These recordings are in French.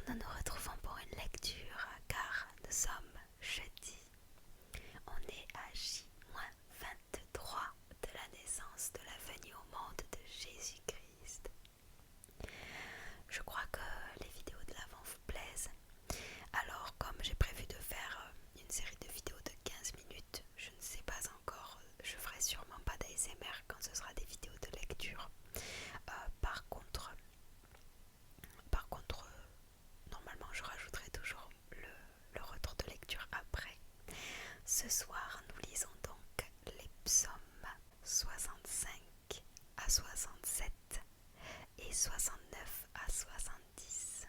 nous nous retrouvons pour une lecture car nous sommes jeudi. On est à J-23 de la naissance, de la venue au monde de Jésus-Christ. Je crois que les vidéos de l'Avent vous plaisent. Alors comme j'ai prévu de faire une série de vidéos de 15 minutes, je ne sais pas encore, je ferai sûrement pas d'ASMR quand ce sera des vidéos de lecture. Par contre, normalement je rajouterai toujours le retour de lecture après. Ce soir nous lisons donc les psaumes 65 à 67 et 69 à 70.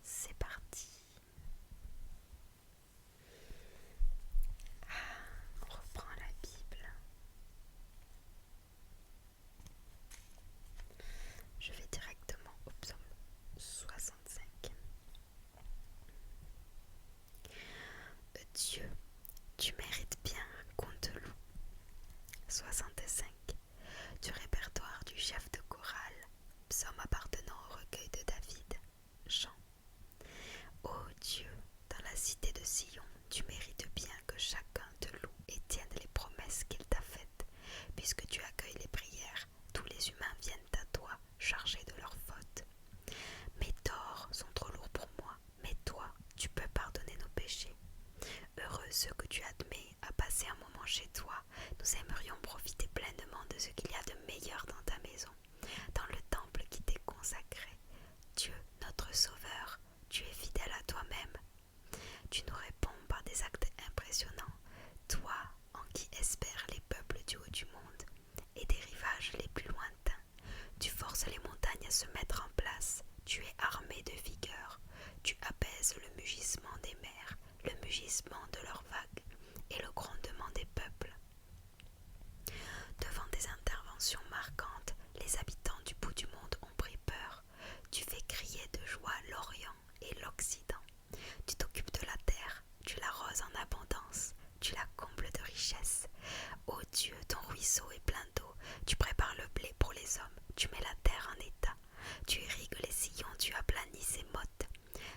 C'est parti. On reprend la Bible. Je vais directement au psaume 65. Dieu, tu mérites bien qu'on te loue. 65. Du répertoire du chef de chorale, psaume appartenant au recueil de David, chant. Ô Dieu, dans la cité de Sion, tu mérites bien que chacun te loue et tienne les promesses qu'il t'a faites, puisque tu accueilles les prières, tous les humains viennent à toi, chargés de leurs fautes. Mes torts sont trop lourds pour moi, mais toi, tu peux pardonner nos péchés. Heureux ceux que tu admets à passer un moment chez toi, nous aimerions profiter pleinement de ce qu'il y a de meilleur dans ta maison, dans le temple qui t'est consacré. Dieu, notre Sauveur, tu es fidèle à toi-même. Tu nous réponds par des actes impressionnants, toi en qui espèrent les peuples du haut du monde et des rivages les plus lointains. Tu forces les montagnes à se mettre en place, tu es armé de vigueur, tu apaises le mugissement des mers, le mugissement de leurs vagues et le grondement des peuples. Devant des interventions marquantes, les habitants du bout du monde ont pris peur. Tu fais crier de joie l'Orient et l'Occident. Tu t'occupes de la terre, tu l'arroses en abondance, tu la combles de richesses. Ô Dieu, ton ruisseau est plein d'eau, tu prépares le blé pour les hommes, tu mets la terre en état. Tu irrigues les sillons, tu aplanis ses mottes,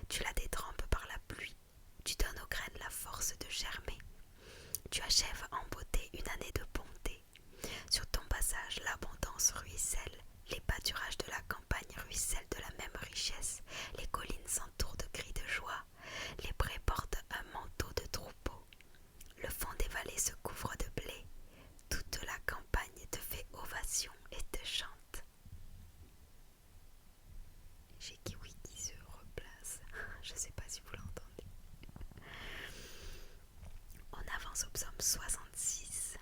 tu la détrempes par la pluie, tu donnes aux graines la force de germer. Tu achèves en beauté une année de bonté. Sur ton passage, l'abondance ruisselle, les pâturages de la campagne ruissellent de la même richesse, les collines s'entourent de cris de joie, les prés portent un manteau de troupeaux, le fond des vallées se couvre de blé, toute la campagne te fait ovation et te chante. J'ai Kiwi qui se replace, je ne sais pas si vous l'entendez. On avance au psaume 66,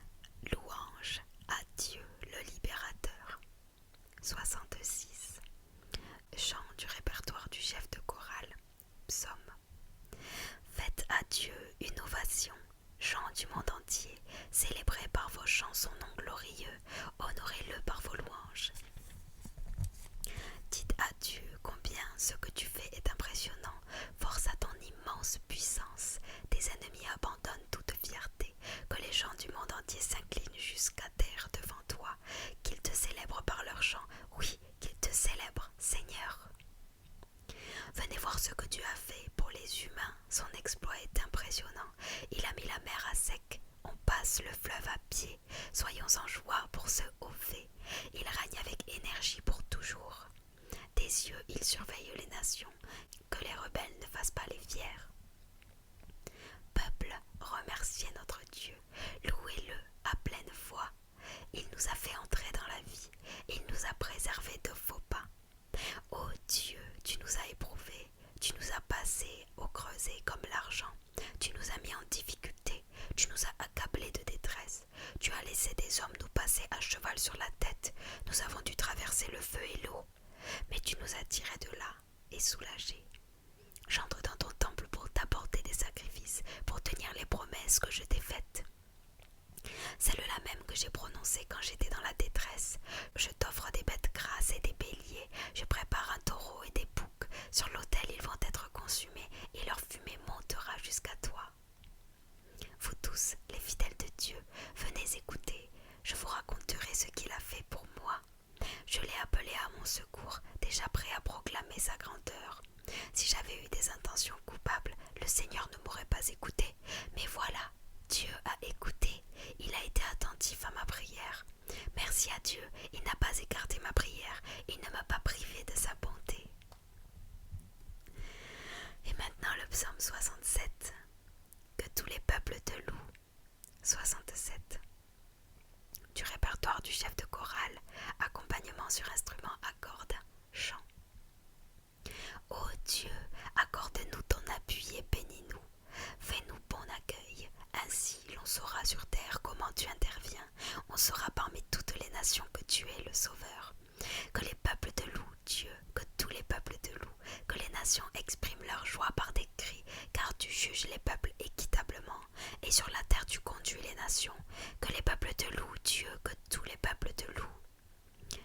louange à Dieu le libérateur. 66, chant du répertoire du chef de chorale, psaume. Faites à Dieu une ovation, chant du monde entier, célébrez par vos chants son nom glorieux, honorez-le par vos louanges. Dites à Dieu combien ce que tu fais est impressionnant, force à ton immense puissance. Tes ennemis abandonnent toute fierté, que les gens du monde entier s'inclinent jusqu'à terre devant toi, qu'ils te célèbrent par leurs chants, oui, qu'ils te célèbrent, Seigneur. Venez voir ce que Dieu a fait pour les humains, son exploit est impressionnant. Il a mis la mer à sec, on passe le fleuve à pied, soyons en joie pour ce haut fait. Il règne avec énergie pour toujours. Des yeux, il surveille les nations, que les rebelles ne fassent pas les fiers. Peuple, remerciez notre Dieu, louez-le à pleine voix. Il nous a fait entrer dans la vie, il nous a préservés de faux pas. Ô Dieu, tu nous as éprouvés, tu nous as passés au creuset comme l'argent, tu nous as mis en difficulté, tu nous as accablés de détresse, tu as laissé des hommes nous passer à cheval sur la tête, nous avons dû traverser le feu et l'eau, mais tu nous as tirés de là et soulagés. J'entre dans ton temple pour t'apporter des sacrifices, pour tenir les promesses que je t'ai faites. Celle-là même que j'ai prononcée quand j'étais dans la détresse. Je t'offre des bêtes grasses et des béliers, je prépare un taureau et des boucs. Sur l'autel ils vont être consumés et leur fumée montera jusqu'à toi. Vous tous, les fidèles de Dieu, venez écouter, je vous raconterai ce qu'il a fait pour moi. Je l'ai appelé à mon secours, déjà prêt à proclamer et sa grandeur. Si j'avais eu des intentions coupables, le Seigneur ne m'aurait pas écouté. Mais voilà, Dieu a écouté. Il a été attentif à ma prière. Merci à Dieu, il n'a pas écarté ma prière. Il ne m'a pas privé de sa bonté. Et maintenant le psaume 67. Que tous les peuples te louent. 67. Du répertoire du chef de chorale, accompagnement sur instrument à cordes, chant. Ô Dieu, accorde-nous ton appui et bénis-nous. Fais-nous bon accueil. Ainsi, l'on saura sur terre comment tu interviens. On saura parmi toutes les nations que tu es le Sauveur. Que les peuples te louent, Dieu, que tous les peuples te louent. Que les nations expriment leur joie par des cris, car tu juges les peuples équitablement. Et sur la terre tu conduis les nations. Que les peuples te louent, Dieu, que tous les peuples te louent.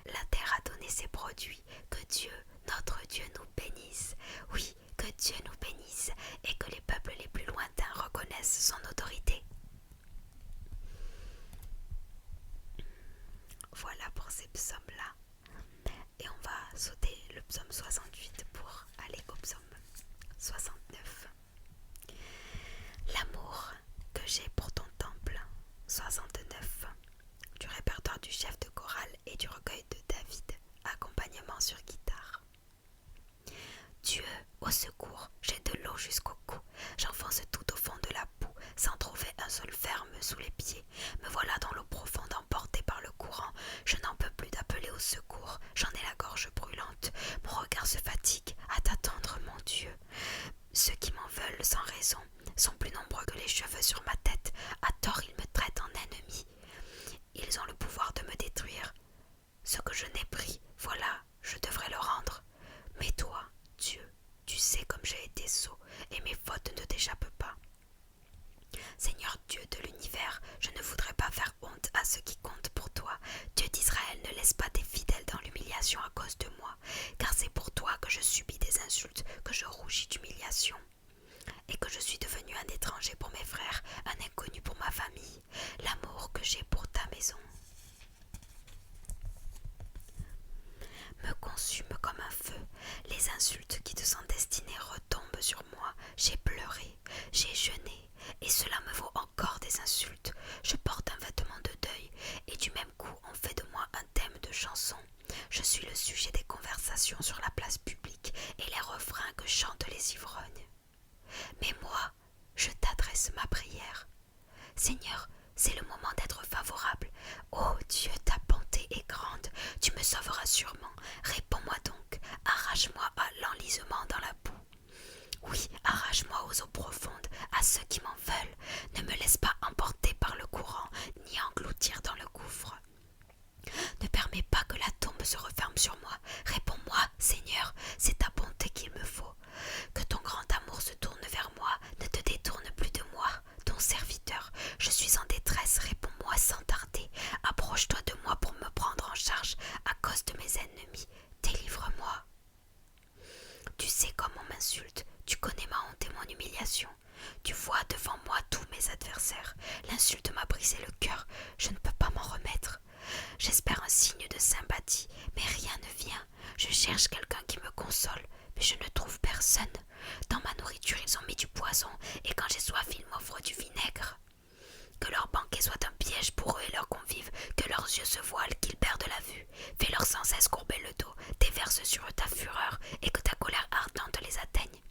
La terre a donné ses produits. Que Dieu, notre Dieu, nous bénisse. Oui, que Dieu nous bénisse et que les peuples les plus lointains reconnaissent son autorité. Voilà pour ces psaumes-là. Et on va sauter le psaume 68 pour aller au psaume 69. L'amour que j'ai pour ton temple. 69. Du répertoire du chef de chorale et du recueil de David. Accompagnement sur guitare. Dieu, au secours, j'ai de l'eau jusqu'au cou. J'enfonce tout au fond de la boue, sans trouver un sol ferme sous les pieds. Me voilà dans l'eau profonde, emportée par le courant. Je n'en peux plus d'appeler au secours, j'en ai la gorge brûlante. Mon regard se fatigue à t'attendre, mon Dieu. Ceux qui m'en veulent sans raison sont plus nombreux que les cheveux sur ma tête. À tort, ils me traitent en ennemi. Ils ont le pouvoir de me détruire. Ce que je n'ai pris, voilà, je devrais le rendre. Mais toi, Dieu, tu sais comme j'ai été sot, et mes fautes ne t'échappent pas. Seigneur Dieu de l'univers, je ne voudrais pas faire honte à ceux qui comptent pour toi. Dieu d'Israël, ne laisse pas tes fidèles dans l'humiliation à cause de moi, car c'est pour toi que je subis des insultes, que je rougis d'humiliation, et que je suis devenu un étranger pour mes frères, un inconnu pour ma famille. L'amour que j'ai pour ta maison me consume comme un feu. Les insultes qui te sont destinées retombent sur moi. J'ai pleuré, j'ai jeûné, et cela me vaut encore des insultes. Je porte un vêtement de deuil, et du même coup on fait de moi un thème de chanson. Je suis le sujet des conversations sur la place publique et les refrains que chantent les ivrognes. Mais moi, je t'adresse ma prière. Seigneur, c'est le moment d'être favorable. Ô Dieu, ta bonté est grande, tu me sauveras sûrement. Réponds-moi donc, arrache-moi à l'enlisement dans la boue. Oui, arrache-moi aux eaux profondes, à ceux qui m'en veulent. Ne me laisse pas emporter par le courant, ni engloutir dans le gouffre. Ne permets pas que la tombe se referme sur moi. Réponds-moi, Seigneur, c'est ta bonté qu'il me faut. Que ton grand amour se tourne vers moi, ne te détourne plus de moi, ton serviteur. Je suis en détresse, réponds-moi sans tarder. Approche-toi de moi pour me prendre en charge à cause de mes ennemis. Délivre-moi. Tu sais comment on m'insulte, tu connais ma honte et mon humiliation. Tu vois devant moi tous mes adversaires. L'insulte m'a brisé le cœur, je ne peux pas m'en remettre. J'espère un signe de sympathie, mais rien ne vient. Je cherche quelqu'un qui me console, mais je ne trouve personne. Dans ma nourriture, ils ont mis du poison, et quand j'ai soif, ils m'offrent du vinaigre. Que leur banquet soit un piège pour eux et leurs convives, que leurs yeux se voilent, qu'ils perdent la vue. Fais-leur sans cesse courber le dos, déverse sur eux ta fureur, et que ta colère ardente les atteigne.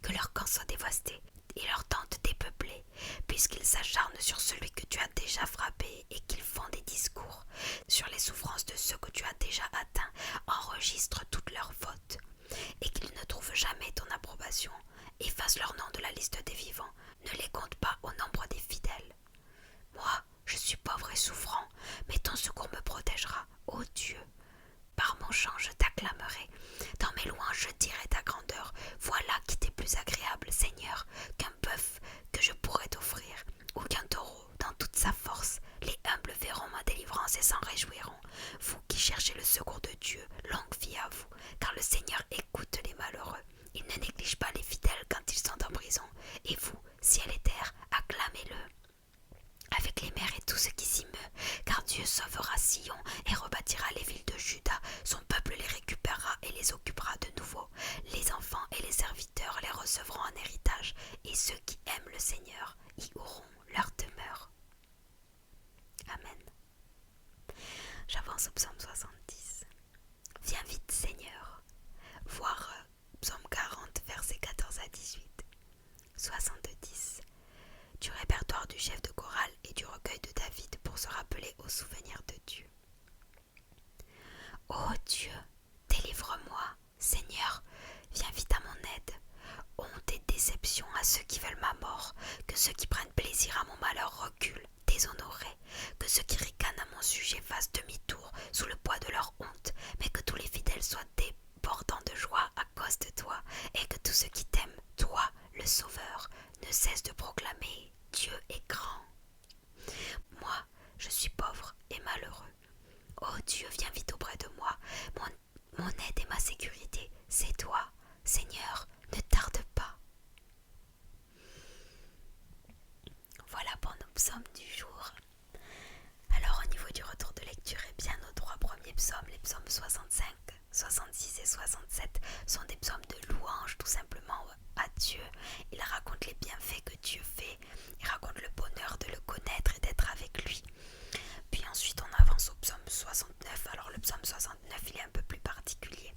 Que leur camp soit dévasté, et leur tente dépeuplée, puisqu'ils s'acharnent sur celui que tu as déjà frappé, et qu'ils font des discours sur les souffrances de ceux que tu as déjà atteints, enregistre toutes leurs fautes, et qu'ils ne trouvent jamais ton approbation. Efface leur nom de la liste des vivants, ne les compte pas au nombre des fidèles. Moi, je suis pauvre et souffrant, mais ton secours me protégera, ô Dieu. Par mon chant, je t'acclamerai. Dans mes louanges, je dirai ta grandeur. Voilà qui t'est plus agréable, Seigneur, qu'un bœuf que je pourrais t'offrir, ou qu'un taureau dans toute sa force. Les humbles verront ma délivrance et s'en réjouiront. Vous qui cherchez le secours de Dieu, longue vie à vous, car le Seigneur écoute les malheureux. Il ne néglige pas les fidèles quand ils sont en prison. Et vous, ciel et terre, acclamez-le avec les mers et tout ce qui s'y meut, car Dieu sauvera Sion et rebâtira les villes de Juda. Son peuple les récupérera et les occupera de nouveau. le Seigneur y auront leur demeure. Amen. J'avance au psaume 70. Viens vite, Seigneur. Voir psaume 40, versets 14 à 18. 70. Du répertoire du chef de chorale et du recueil de David pour se rappeler au souvenir de Dieu. Ô Dieu, délivre-moi, Seigneur, viens vite à mon aide. Honte et déception à ceux qui veulent ma mort, que ceux qui prennent plaisir à mon malheur reculent, déshonorés, que ceux qui ricanent à mon sujet fassent demi-tour sous le poids de leur honte, mais que tous les fidèles soient débordants de joie à cause de toi, et que tous ceux qui t'aiment, toi, le Sauveur, ne cessent de proclamer « Dieu est grand ». Moi, je suis pauvre et malheureux. Ô Dieu, viens vite auprès de moi. Mon aide et ma sécurité, c'est toi. Seigneur, ne tarde pas. Voilà pour nos psaumes du jour. Alors au niveau du retour de lecture, eh bien nos trois premiers psaumes, les psaumes 65, 66 et 67, sont des psaumes de louange tout simplement à Dieu. Ils racontent les bienfaits que Dieu fait, ils racontent le bonheur de le connaître et d'être avec lui. Puis ensuite on avance au psaume 69. Alors le psaume 69 il est un peu plus particulier.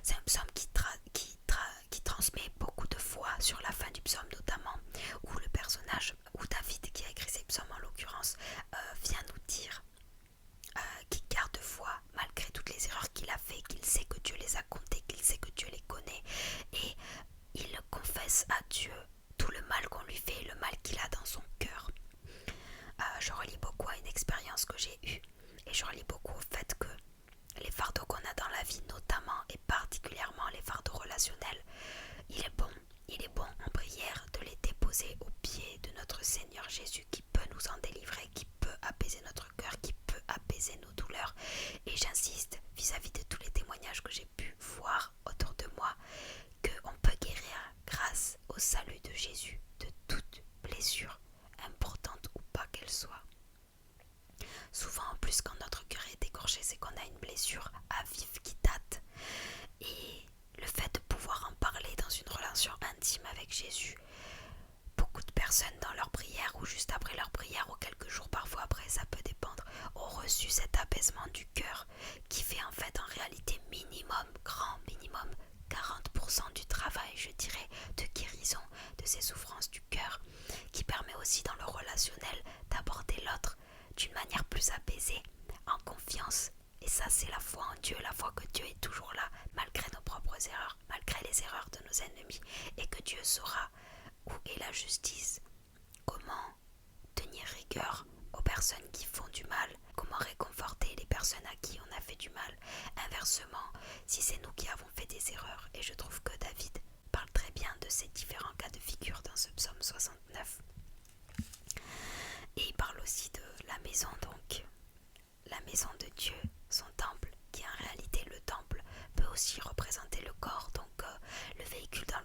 C'est un psaume qui transmet beaucoup de foi sur la fin du psaume notamment, où le personnage, ou David qui a écrit ces psaumes en l'occurrence, vient nous dire qu'il garde foi malgré toutes les erreurs qu'il a fait, qu'il sait que Dieu les a comptées, qu'il sait que Dieu les connaît, et il confesse à Dieu tout le mal qu'on lui fait et le mal qu'il a dans son cœur. Je relie beaucoup à une expérience que j'ai eue, et je relie beaucoup au fait que les fardeaux qu'on a dans la vie, notamment et particulièrement les fardeaux relationnels, il est bon en prière de les déposer aux pieds de notre Seigneur Jésus qui peut nous en délivrer, qui peut apaiser notre cœur, qui peut apaiser nos douleurs. Et j'insiste vis-à-vis de tous les témoignages que j'ai pu voir autour de moi, qu'on peut guérir grâce au salut de Jésus de toute blessure, importante ou pas qu'elle soit. Souvent en plus quand notre cœur est écorché, c'est qu'on a une blessure à vif qui date. Et le fait de pouvoir en parler dans une relation intime avec Jésus, beaucoup de personnes dans leur prière ou juste après leur prière ou quelques jours parfois après, ça peut dépendre, ont reçu cet apaisement du cœur qui fait en fait en réalité grand minimum 40% du travail, je dirais, de guérison de ces souffrances du cœur, qui permet aussi dans le relationnel d'aborder l'autre d'une manière plus apaisée, en confiance. Et ça c'est la foi en Dieu, la foi que Dieu est toujours là malgré nos propres erreurs, malgré les erreurs de nos ennemis, et que Dieu saura où est la justice, comment tenir rigueur aux personnes qui font du mal, comment réconforter les personnes à qui on a fait du mal. Inversement, si c'est nous qui avons fait des erreurs, et je trouve que David parle très bien de ces différents cas de figure dans ce psaume 69. Et il parle aussi de la maison, donc la maison de Dieu, son temple, qui en réalité le temple peut aussi représenter le corps, donc le véhicule dans